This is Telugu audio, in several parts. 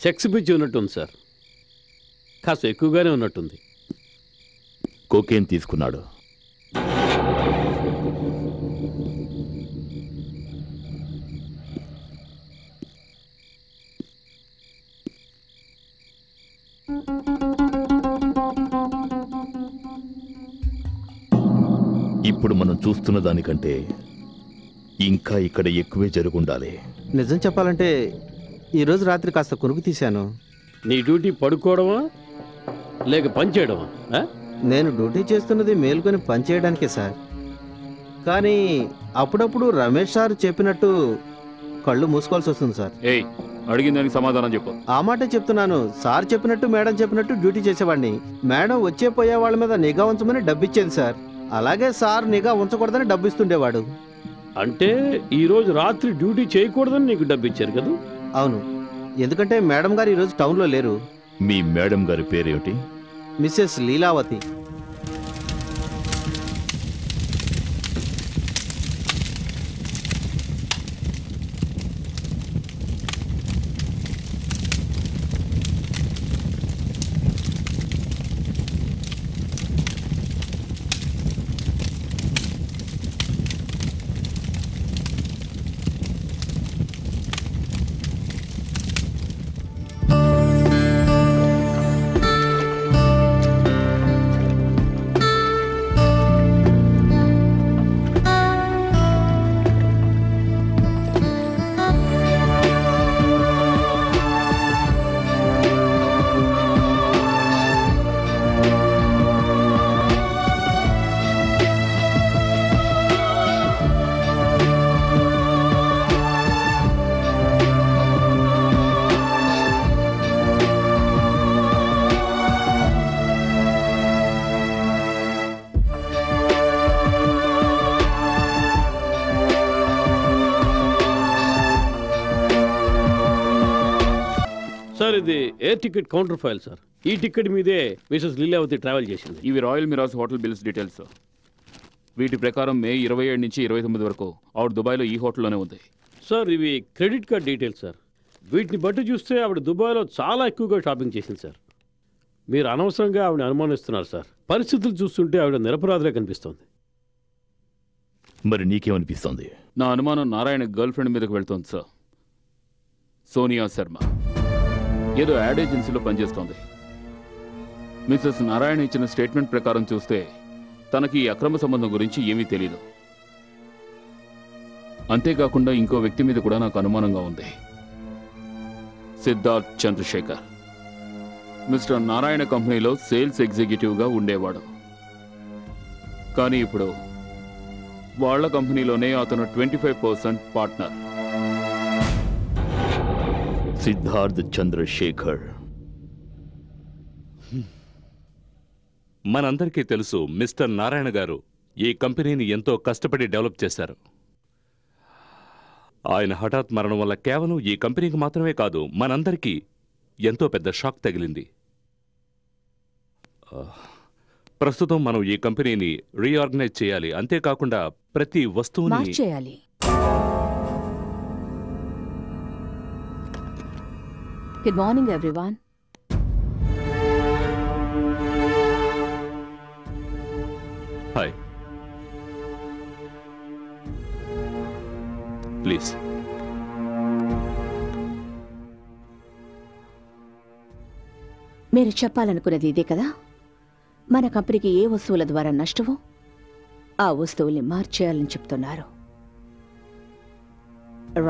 సెక్స్ పిచ్చి ఉన్నట్టుంది సార్, కాస్త ఎక్కువగానే ఉన్నట్టుంది. కోకేన్ తీసుకున్నాడు. ఇప్పుడు మనం చూస్తున్న దానికంటే ఇంకా ఇక్కడ ఎక్కువే జరుగుండాలి. నిజం చెప్పాలంటే ఈరోజు రాత్రి కాస్త కొనుక్కు తీశాను. నీ డ్యూటీ పడుకోవడమా లేక పని చేయడమా? నేను డ్యూటీ చేస్తున్నది మేల్కొని పని చేయడానికే సార్. కానీ అప్పుడప్పుడు రమేష్ సార్ చెప్పినట్టు కళ్ళు మూసుకోవాల్సి వస్తుంది సార్. అడిగిన దానికి సమాధానం చెప్పు. ఆ మాటే చెప్తున్నాను. సార్ చెప్పినట్టు మేడం చెప్పినట్టు డ్యూటీ చేసేవాడిని. మేడం వచ్చే పోయే వాళ్ళ మీద నిఘా ఉంచమని డబ్బు ఇచ్చేది సార్. అలాగే సార్ నిఘా ఉంచకూడదని డబ్బు ఇస్తుండేవాడు. అంటే ఈరోజు రాత్రి డ్యూటీ చేయకూడదని నీకు డబ్బు ఇచ్చారు కదా? అవును, ఎందుకంటే మేడం గారు ఈరోజు టౌన్లో లేరు. మీ మేడం గారి పేరేమిటి? మిస్సెస్ లీలావతి. సార్ ఇది air ticket counter file sir. ఈ టికెట్ మీదే మిసెస్ లీలావతి ట్రావెల్ చేసింది. ఇవి Royal Mirage hotel bills details. వీటి ప్రకారం మే 27 నుంచి 29 వరకు ఆవిడ దుబాయ్లో ఈ హోటల్లోనే ఉంది. సార్ ఇవి క్రెడిట్ కార్డ్ డీటెయిల్స్ సార్. వీటిని బట్టి చూస్తే ఆవిడ దుబాయ్లో చాలా ఎక్కువగా షాపింగ్ చేసింది సార్. మీరు అనవసరంగా ఆవిడ అనుమానిస్తున్నారు సార్. పరిస్థితులు చూస్తుంటే ఆవిడ నిరపరాధులే కనిపిస్తోంది. మరి నీకేమనిపిస్తోంది? నా అనుమానం నారాయణ గర్ల్ ఫ్రెండ్ మీదకి వెళ్తోంది సార్. సోనియా శర్మ ఏదో యాడ్ ఏజెన్సీలో పనిచేస్తోంది. మిసెస్ నారాయణ ఇచ్చిన స్టేట్మెంట్ ప్రకారం చూస్తే తనకి ఈ అక్రమ సంబంధం గురించి ఏమీ తెలీదు. అంతేకాకుండా ఇంకో వ్యక్తి మీద కూడా నాకు అనుమానంగా ఉంది. సిద్ధార్థ్ చంద్రశేఖర్ మిస్టర్ నారాయణ కంపెనీలో సేల్స్ ఎగ్జిక్యూటివ్గా ఉండేవాడు. కానీ ఇప్పుడు వాళ్ళ కంపెనీలోనే అతను 25% పార్ట్నర్. సిద్ధార్థ్ చంద్రశేఖర్. మనందరికీ తెలుసు మిస్టర్ నారాయణ గారు ఈ కంపెనీని ఎంతో కష్టపడి డెవలప్ చేశారు. ఆయన హఠాత్ మరణం వల్ల కేవలం ఈ కంపెనీకి మాత్రమే కాదు, మనందరికీ ఎంతో పెద్ద షాక్ తగిలింది. ప్రస్తుతం మనం ఈ కంపెనీని రీఆర్గనైజ్ చేయాలి. అంతేకాకుండా ప్రతి వస్తువుని మార్చేయాలి. Good morning everyone. Hi, please. మీరు చెప్పాలనుకున్నది ఇదే కదా? మన కంపెనీకి ఏ వస్తువుల ద్వారా నష్టమో ఆ వస్తువుల్ని మార్చేయాలని చెప్తున్నారు.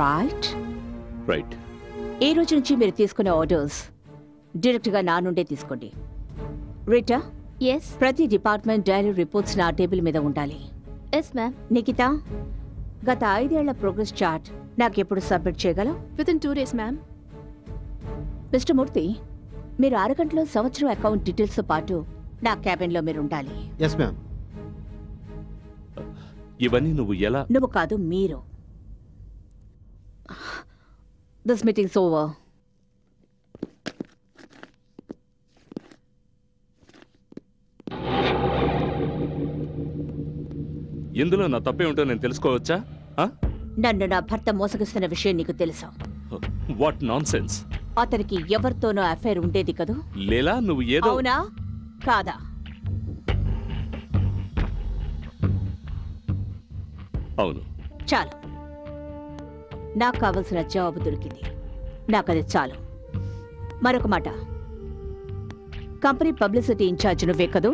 రైట్? రైట్. ఈ రోజు నుంచి మీరు తీసుకునే ఆర్డర్స్ డైరెక్ట్గా నా నుండే తీసుకోండి. రీటా, ఎస్ ప్రతి డిపార్ట్మెంట్ డైరీ రిపోర్ట్స్ నా టేబుల్ మీద ఉండాలి. Yes ma'am. నిఖిత, గత 5 ఏళ్ల ప్రోగ్రెస్ చార్ట్ నాకెప్పుడు సబ్మిట్ చేయగలవు? Within 2 days ma'am. Mister Murthy, మీరు 6 గంటలో సంవత్సరం అకౌంట్ డీటెయిల్స్తో పాటు నా క్యాబిన్లో మీరు ఉండాలి. Yes ma'am. ఇవన్నీ నువ్వు ఎలా? నువ్వు కాదు, మీరు. This meetings over. ఇందులో నా తప్పే ఉంటో నేను తెలుసుకోవచ్చా? నన్ను నా భర్త మోసగిస్తున్న విషయం నీకు తెలుసా? What non sense. అతనికి ఎవరితోనో అఫైర్ ఉండేది కదూ? లేలా నువ్వు ఏదో. అవునా కాదా? అవును. చాలు, నాకు కావలసిన జవాబు దొరికింది. నాకది చాలు. మరొక మాట, కంపెనీ పబ్లిసిటీ ఇన్ఛార్జ్ నువ్వే కదూ?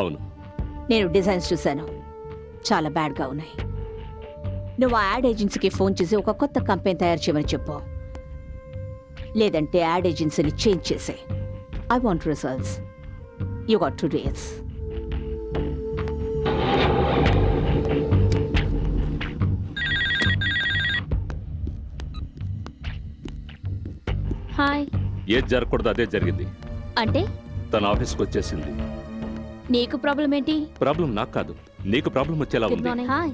అవును. నేను డిజైన్స్ చూశాను, చాలా బ్యాడ్గా ఉన్నాయి. నువ్వు ఆ యాడ్ ఏజెన్సీకి ఫోన్ చేసి ఒక కొత్త కంపెనీ తయారు చేయమని చెప్పు. లేదంటే యాడ్ ఏజెన్సీని చేంజ్ చేసే. I want results. You got 2 days. Hi. ఏది జరగకూడదు అదే జరిగింది. అంటే తన ఆఫీస్కి వచ్చేసింది. నీకు ప్రాబ్లం ఏంటి? ప్రాబ్లం నాకు కాదు, నీకు ప్రాబ్లం వచ్చేలా గుడ్ ఉంది. మార్నింగ్. హాయ్.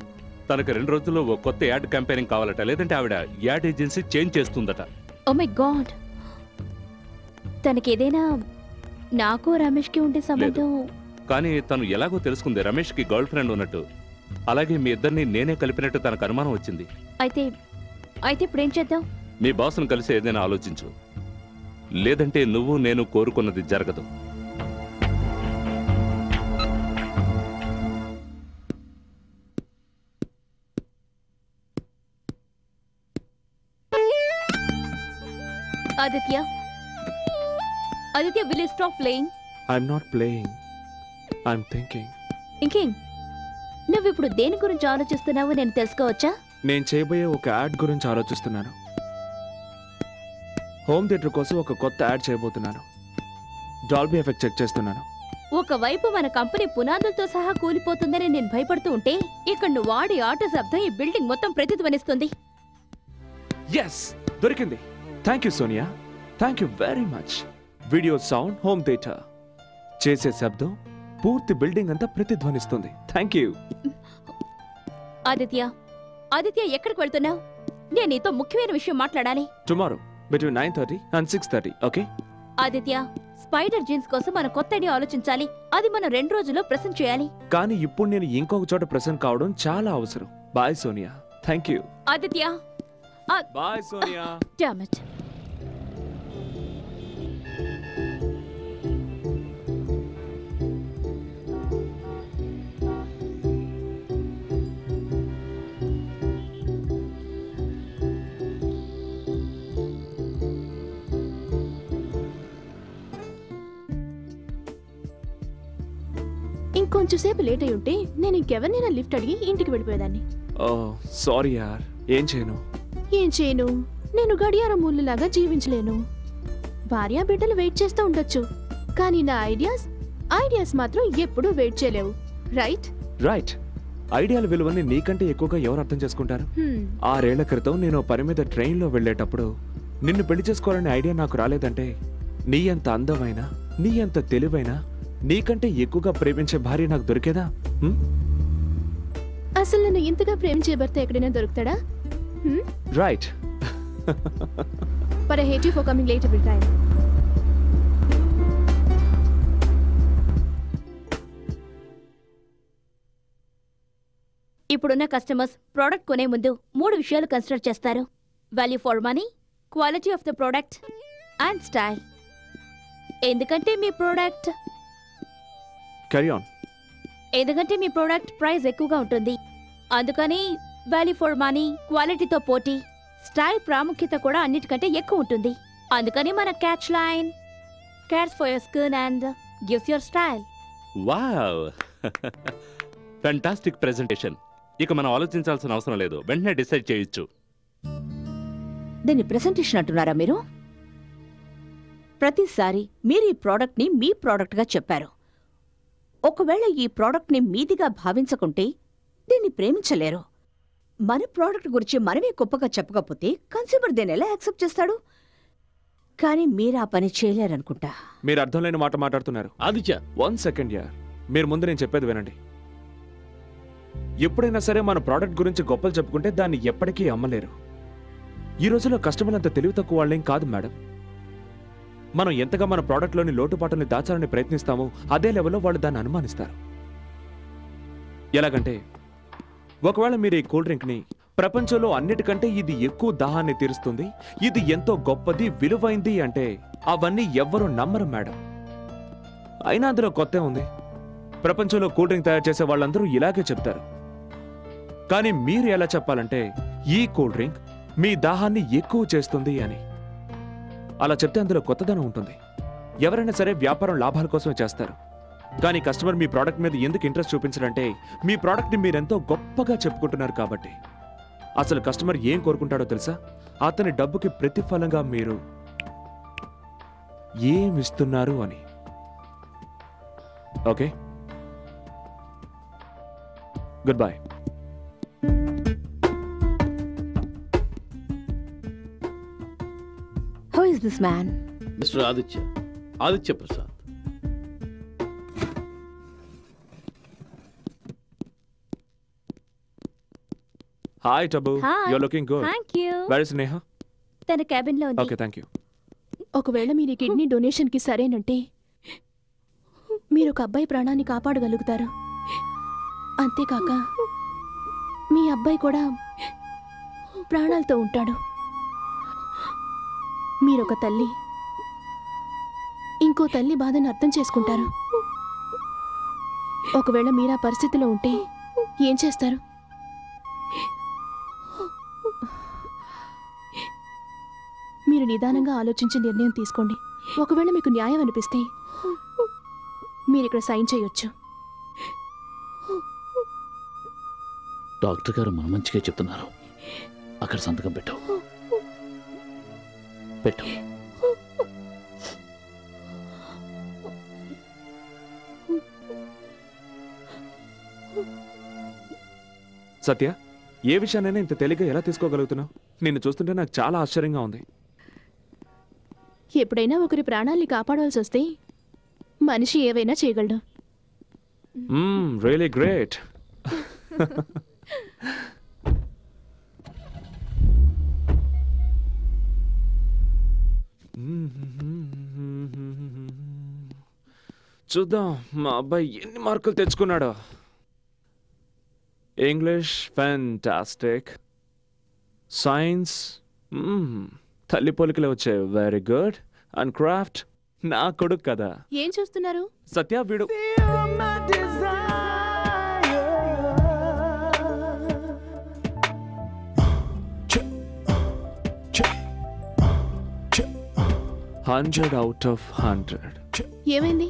తనకు 2 రోజుల్లో ఓ కొత్త యాడ్ క్యాంపెయినింగ్ కావాలట, లేదంటే ఆవిడ యాడ్ ఏజెన్సీ చేంజ్ చేస్తుందట. Oh my God. తనకి ఏదైనా నాకు రమేష్కి ఉండే సంబంధం? కానీ తను ఎలాగో తెలుసుకుంది రమేష్కి గర్ల్ ఫ్రెండ్ ఉన్నట్టు. అలాగే మీ ఇద్దరిని నేనే కలిపినట్టు తనకు అనుమానం వచ్చింది. అయితే ఇప్పుడు ఏం చేద్దాం? మీ బాస్ను కలిసి ఏదైనా ఆలోచించు, లేదంటే నువ్వు నేను కోరుకున్నది జరగదు. Aditya, will you stop playing? I'm not playing. I'm thinking. Thinking? నువ్వు ఇప్పుడు దేని గురించి ఆలోచిస్తున్నావో నేను తెలుసుకోవచ్చా? నేను చేయబోయే ఒక యాడ్ గురించి ఆలోచిస్తున్నాను. హోమ్ థియేటర్ కోసం ఒక కొత్త యాడ్ చేయబోతున్నాను. డాల్బీ ఎఫెక్ట్ చెక్ చేస్తున్నాను. ఒకవైపు మన కంపెనీ పునాదులతో సహా కూలిపోతుందని నేను భయపడుతూ ఉంటే, ఇక్కడ నువ్వు వాడి ఆట శబ్దం ఈ బిల్డింగ్ మొత్తం ప్రతిధ్వనిస్తుంది. ఎస్, దొరికింది. Thank you Sonia, thank you very much. Video sound home theatre చేసే శబ్దం పూర్తి బిల్డింగ్ అంతా ప్రతిధ్వనిస్తుంది. Thank you. ఆదిత్య, ఎక్కడికి వెళ్తున్నావు? నేను నీతో ముఖ్యమైన విషయం మాట్లాడాలి. Tomorrow between 9:30 and 6:30. Okay Aditya, spider jeans కోసం మనం కొత్త ఐడియా ఆలోచించాలి. అది మనం 2 రోజుల్లో ప్రెజెంట్ చేయాలి. కానీ ఇప్పుడు నేను ఇంకొక చోట ప్రెసెంట్ కావడం చాలా అవసరం. Bye Sonia. Thank you. Aditya. Bye Sonia. Damn it. ఇంకొంచెం సేపు లేట్ అయి ఉంటే నేను ఇంకెవరినైనా లిఫ్ట్ అడిగి ఇంటికి వెళ్ళిపోయేదాన్ని. ఓ సారీ యార్. ఏం చేయను? నేను గడియారం ముళ్ళులాగా జీవించలేను. భార్య బిడ్డలు వెయిట్ చేస్తూ ఉండొచ్చు, కానీ నా ఐడియాస్ మాత్రం ఎప్పుడూ వెయిట్ చేయలేవు. రైట్. ఐడియాల విలువని నీకంటే ఎక్కువగా ఎవరు అర్థం చేసుకుంటారు? 6 ఏళ్ల క్రితం నేను పని మీద ట్రైన్లో వెళ్ళేటప్పుడు నిన్ను పెళ్లి చేసుకోవాలనే ఐడియా నాకు రాలేదంటే, నీ అంత అందమైన, నీ అంత తెలివైన, నీకంటే ఎక్కువగా ప్రేమించే భార్య నాకు దొరికేదా? అసలు నన్ను ఇంతగా ప్రేమించే భర్త ఎక్కడైనా దొరుకుతాడా? Right. But I hate you for coming late every time. ఇప్పుడున్న కస్టమర్స్ ప్రోడక్ట్ కొనే ముందు 3 విషయాలు కన్సిడర్ చేస్తారు. Value for money, quality of the product and style. ఎందుకంటే మీ ప్రోడక్ట్ ప్రైస్ ఎక్కువగా ఉంటుంది. అందుకని వాల్యూ ఫర్ మనీ, క్వాలిటీతో పోటీ, స్టైల్ ప్రాముఖ్యత కూడా అన్నిటికంటే ఎక్కువ ఉంటుంది. అందుకని మన catch line cares for your skin and gives your style. Wow, fantastic presentation. ఇక మనం ఆలోచించాల్సిన అవసరం లేదు, వెంటనే డిసైడ్ చేయొచ్చు. దీన్ని ప్రెజెంటేషన్ అంటున్నారా మీరు? ప్రతిసారి మీరు ఈ ప్రోడక్ట్ని మీ ప్రోడక్ట్గా చెప్పారు. ఒకవేళ ఈ ప్రోడక్ట్ని మీదిగా భావించకుంటే దీన్ని ప్రేమించలేరు. మన ప్రోడక్ట్ గురించి మనమే గొప్పగా చెప్పకపోతే కన్స్యూమర్ దీన్ని ఎలా యాక్సెప్ట్ చేస్తాడు? కానీ మీరు ఆ పని చేయలేరనుకుంటా. మీరు అర్థం లేని మాట మాట్లాడుతున్నారు. ఆదిత్య, 1 సెకండ్ యార్, మీరు ముందు నేను చెప్పేది వినండి. ఎప్పుడైనా సరే మన ప్రోడక్ట్ గురించి గొప్పలు చెప్పుకుంటే దాన్ని ఎప్పటికీ అమ్మలేరు. ఈ రోజుల్లో కస్టమర్లు అంత తెలివి తక్కువ వాళ్ళేం కాదు మేడం. మనం ఎంతగా మన ప్రోడక్ట్లోని లోటుపాటుని దాచాలని ప్రయత్నిస్తామో అదే లెవెల్లో వాళ్ళు దాన్ని అనుమానిస్తారు. ఎలాగంటే, ఒకవేళ మీరు ఈ కూల్ డ్రింక్ని ప్రపంచంలో అన్నిటికంటే ఇది ఎక్కువ దాహాన్ని తీరుస్తుంది, ఇది ఎంతో గొప్పది, విలువైంది అంటే అవన్నీ ఎవ్వరూ నమ్మరు మేడం. అయినా అందులో కొత్త ఉంది. ప్రపంచంలో కూల్ డ్రింక్ తయారు చేసే వాళ్ళందరూ ఇలాగే చెప్తారు. కానీ మీరు ఎలా చెప్పాలంటే ఈ కూల్ డ్రింక్ మీ దాహాన్ని ఎక్కువ చేస్తుంది అని. అలా చెప్తే అందులో కొత్తదనం ఉంటుంది. ఎవరైనా సరే వ్యాపారం లాభాల కోసమే చేస్తారు. కానీ కస్టమర్ మీ ప్రోడక్ట్ మీద ఎందుకు ఇంట్రెస్ట్ చూపించారంటే మీ ప్రోడక్ట్ని మీరెంతో గొప్పగా చెప్పుకుంటున్నారు కాబట్టి. అసలు కస్టమర్ ఏం కోరుకుంటాడో తెలుసా? అతని డబ్బుకి ప్రతిఫలంగా మీరు ఏమిస్తున్నారు అని. Okay, good bye. How is this man? Mister Aditya Prasad. Hi Tabu, Hi. You are looking good. Thank you. Where is Neha? తన క్యాబిన్ లో ఉంది. Okay, thank you. ఒకవేళ మీరు ఈ కిడ్నీ డొనేషన్కి సరేనంటే మీరు ఒక అబ్బాయి ప్రాణాన్ని కాపాడగలుగుతారు. అంతేకాక మీ అబ్బాయి కూడా ప్రాణాలతో ఉంటాడు. మీరొక తల్లి ఇంకో తల్లి బాధను అర్థం చేసుకుంటారు. ఒకవేళ మీరు ఆ పరిస్థితిలో ఉంటే ఏం చేస్తారు? మీరు నిదానంగా ఆలోచించి నిర్ణయం తీసుకోండి. ఒకవేళ మీకు న్యాయం అనిపిస్తే మీరు ఇక్కడ సైన్ చేయొచ్చు. డాక్టర్ గారు మన మంచిగా చెప్తున్నారు. అక్కడ సంతకం పెట్టు. సత్య, ఏ విషయాన్నైనా ఇంత తేలిగ్గా ఎలా తీసుకోగలుగుతున్నావు? నిన్ను చూస్తుంటే నాకు చాలా ఆశ్చర్యంగా ఉంది. ఎప్పుడైనా ఒకరి ప్రాణాల్ని కాపాడాల్సి వస్తే మనిషి ఏవైనా చేయగలడు. Really great. చూద్దాం మా అబ్బాయి ఎన్ని మార్కులు తెచ్చుకున్నాడో. ఇంగ్లీష్ ఫ్యాంటాస్టిక్, సైన్స్ తల్లి పోలికలు వచ్చాయి, వెరీ గుడ్. అండ్ క్రాఫ్ట్ నా కొడుకు కదా. ఏం చూస్తున్నారు? సత్య, వీడు హండ్రెడ్ అవుట్ ఆఫ్ 100. ఏమైంది?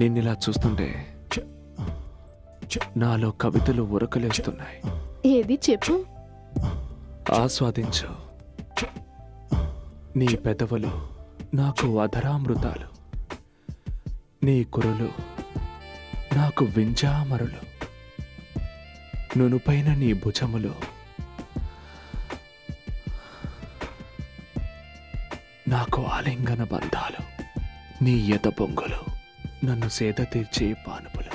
నిన్నిలా చూస్తుంటే నాలో కవితలు ఉరకలేస్తున్నాయి. ఏది చెప్పు. ఆస్వాదించు. నీ పెదవులు నాకు అధరామృతాలు, నీ కురులు నాకు వింజామరులు, నునుపైన నీ భుజములు నాకు ఆలింగన బంధాలు, నీ ఎద పొంగులు నన్ను సేద తీర్చే పానుపులు,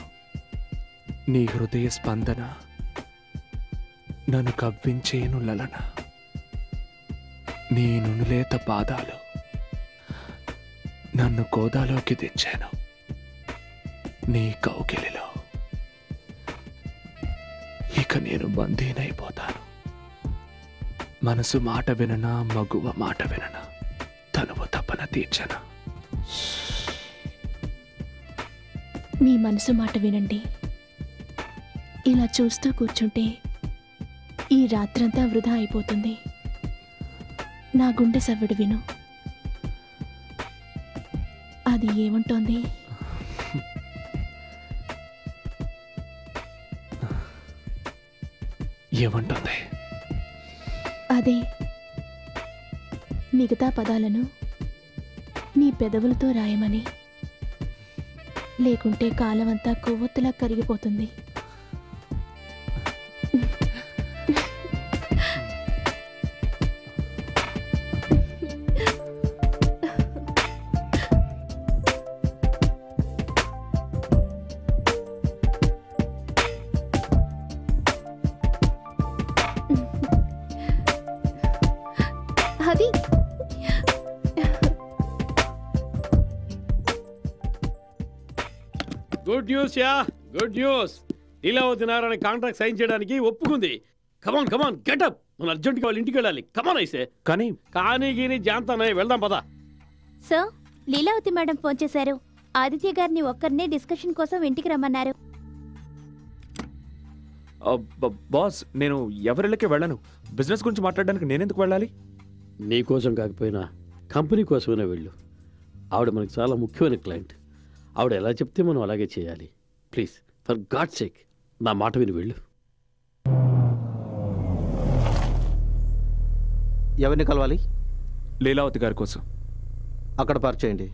నీ హృదయ స్పందన నన్ను కవ్వించేను లలన, నీ నునులేత పాదాలు నన్ను కోదాలోకి దించాను, నీ కౌగిలిలో ఇక నేను బందీనైపోతాను. మనసు మాట విననా, మగువ మాట విననా, తనువు తపన తీర్చనా. మీ మనసు మాట వినండి. ఇలా చూస్తూ కూర్చుంటే ఈ రాత్రంతా వృధా అయిపోతుంది. నా గుండె సవ్వడు విను. అది ఏమంటోంది? ఏమంటుంది? అదే మిగతా పదాలను నీ పెదవులతో రాయమని. లేకుంటే కాలమంతా కొవ్వొత్తులా కరిగిపోతుంది. అది good news yeah, good news. Leelavathi Narayana contract sign చేయడానికి ఒప్పుకుంది. కమాన్ కమాన్ గెటప్, మన అర్జెంట్గా వాళ్ళ ఇంటికి వెళ్ళాలి. కమాన్ అయితే కానీ గీని జాంతానే వెళ్దాం పదా. సార్, లీలావతి మేడం ఫోన్ చేశారు. ఆదిత్య గారిని ఒక్కరినే డిస్కషన్ కోసం ఇంటికి రమ్మన్నారు. బాస్, నేను ఎవరిళ్ళకి వెళ్ళను. బిజినెస్ గురించి మాట్లాడడానికి నేనెందుకు వెళ్ళాలి? నీ కోసం కాకపోయినా కంపెనీ కోసమైనా వెళ్ళు. ఆవిడ మనకు చాలా ముఖ్యమైన క్లయింట్. ఆవిడ ఎలా చెప్తే మనం అలాగే చేయాలి. ప్లీజ్, ఫర్ గాడ్ సేక్ నా మాట విని వెళ్ళు. ఎవరిని కలవాలి? లీలావతి గారి కోసం. అక్కడ పార్క్ చేయండి.